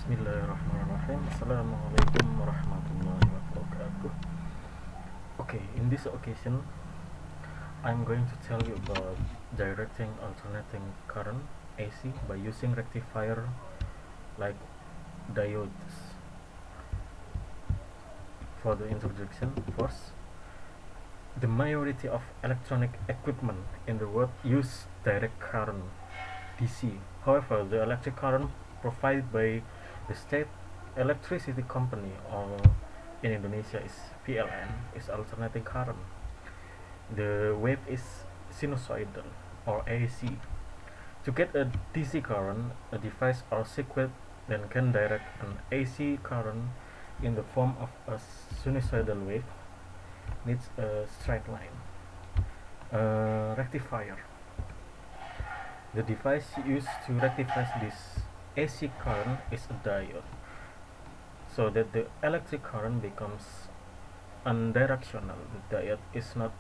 Bismillahirrahmanirrahim. Assalamualaikum warahmatullahi wabarakatuh. Okay, in this occasion, I'm going to tell you about directing alternating current AC by using rectifier like diodes. For the introduction, first, the majority of electronic equipment in the world use direct current DC. However, the electric current provided by the state electricity company, or in Indonesia is PLN, is alternating current. The wave is sinusoidal or AC. To get a DC current, a device or circuit then can direct an AC current in the form of a sinusoidal wave needs a straight line. A rectifier. The device used to rectify this AC current is a diode, so that the electric current becomes unidirectional. The diode is not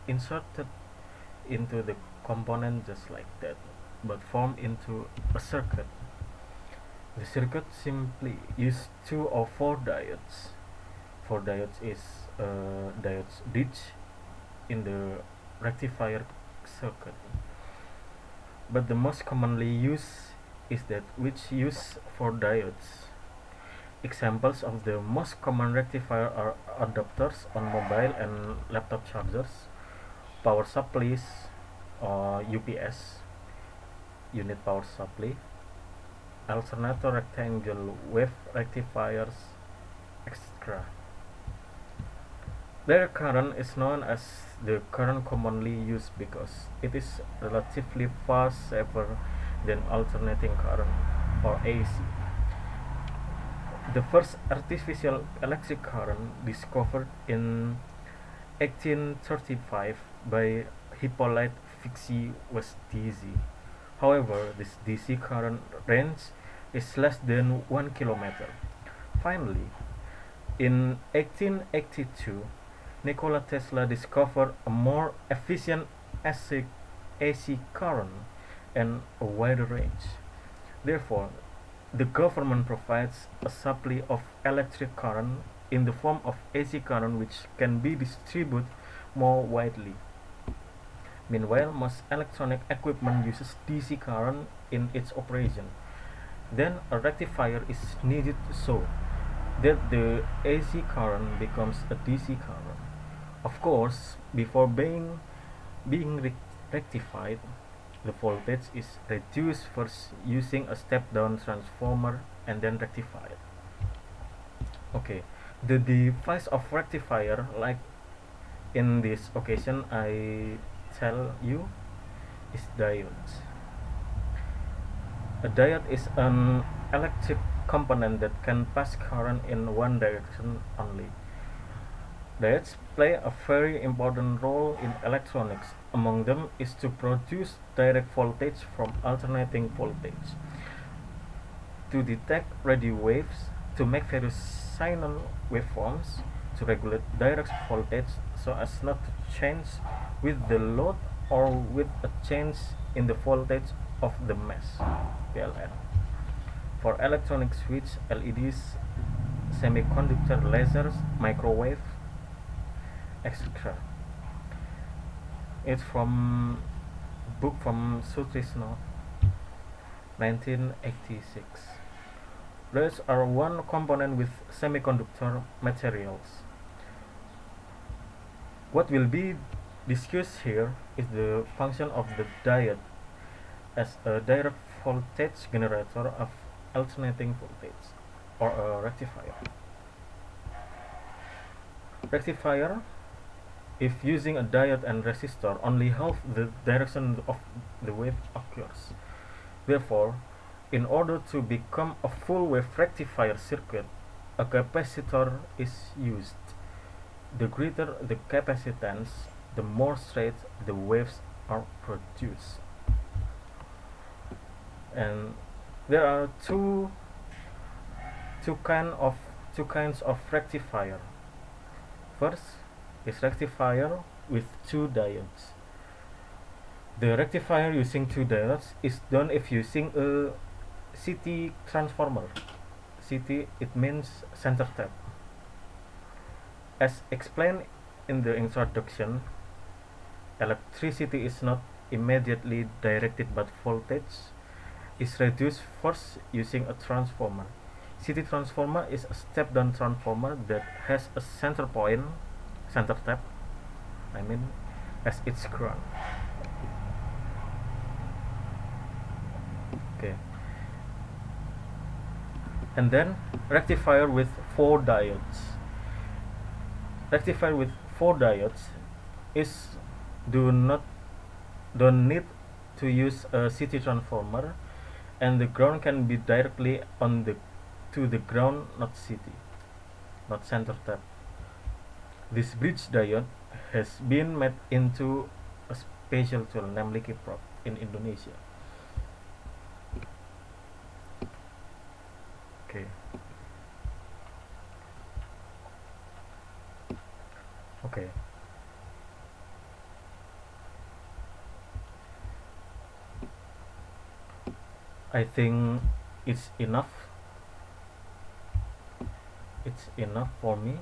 inserted into the component just like that, but formed into a circuit. The circuit simply uses 2 or 4 diodes. 4 diodes is diodes ditch in the rectifier circuit. But the most commonly used is that which use 4 diodes. Examples of the most common rectifier are adapters on mobile and laptop chargers, power supplies or UPS, unit power supply, alternator rectangle wave rectifiers, etc. Direct current is known as the current commonly used because it is relatively far safer than alternating current or AC. The first artificial electric current discovered in 1835 by Hippolyte Fixie was DC. However, this DC current range is less than 1 kilometer. Finally, in 1882, Nikola Tesla discovered a more efficient AC current and a wider range. Therefore, the government provides a supply of electric current in the form of AC current which can be distributed more widely. Meanwhile, most electronic equipment uses DC current in its operation. Then a rectifier is needed so that the AC current becomes a DC current. Of course, before being rectified, the voltage is reduced first using a step-down transformer and then rectified. Okay, the device of rectifier, like in this occasion I tell you, is diodes. A diode is an electric component that can pass current in one direction only. Diodes play a very important role in electronics. Among them is to produce direct voltage from alternating voltage, to detect radio waves, to make various signal waveforms, to regulate direct voltage so as not to change with the load or with a change in the voltage of the mesh PLN. For electronic switch, LEDs, semiconductor lasers, microwave, etc. It's from book from Sutrisno, 1986. Those are one component with semiconductor materials. What will be discussed here is the function of the diode as a direct voltage generator of alternating voltage, or a rectifier. Rectifier, if using a diode and resistor, only half the direction of the wave occurs. Therefore, in order to become a full wave rectifier circuit, a capacitor is used. The greater the capacitance, the more straight the waves are produced. And there are two kinds of rectifier. First is rectifier with 2 diodes. The rectifier using 2 diodes is done if using a CT transformer. electricity, it means center tap. As explained in the introduction, electricity is not immediately directed, but voltage is reduced first using a transformer. CT transformer is a step-down transformer that has a center point, center tap, as its ground. Okay. And then rectifier with 4 diodes. Rectifier with 4 diodes is don't need to use a CT transformer, and the ground can be directly on the to the ground, not CT, not center tap. This bridge diode has been made into a special tool, namely kiprop, in Indonesia. Okay. Okay. I think it's enough. It's enough for me.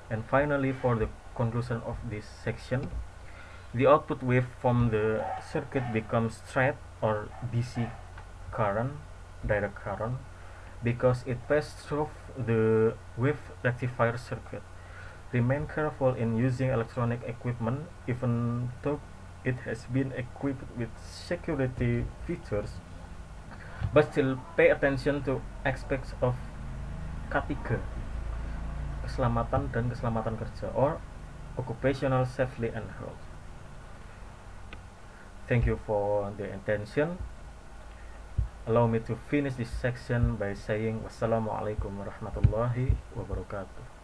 And finally, for the conclusion of this section, the output wave from the circuit becomes straight or DC current, direct current, because it passes through the wave rectifier circuit. Remain careful in using electronic equipment, even though it has been equipped with security features, but still pay attention to aspects of K3, keselamatan dan keselamatan kerja, or occupational safety and health. Thank you for the attention. Allow me to finish this section by saying wassalamualaikum warahmatullahi wabarakatuh.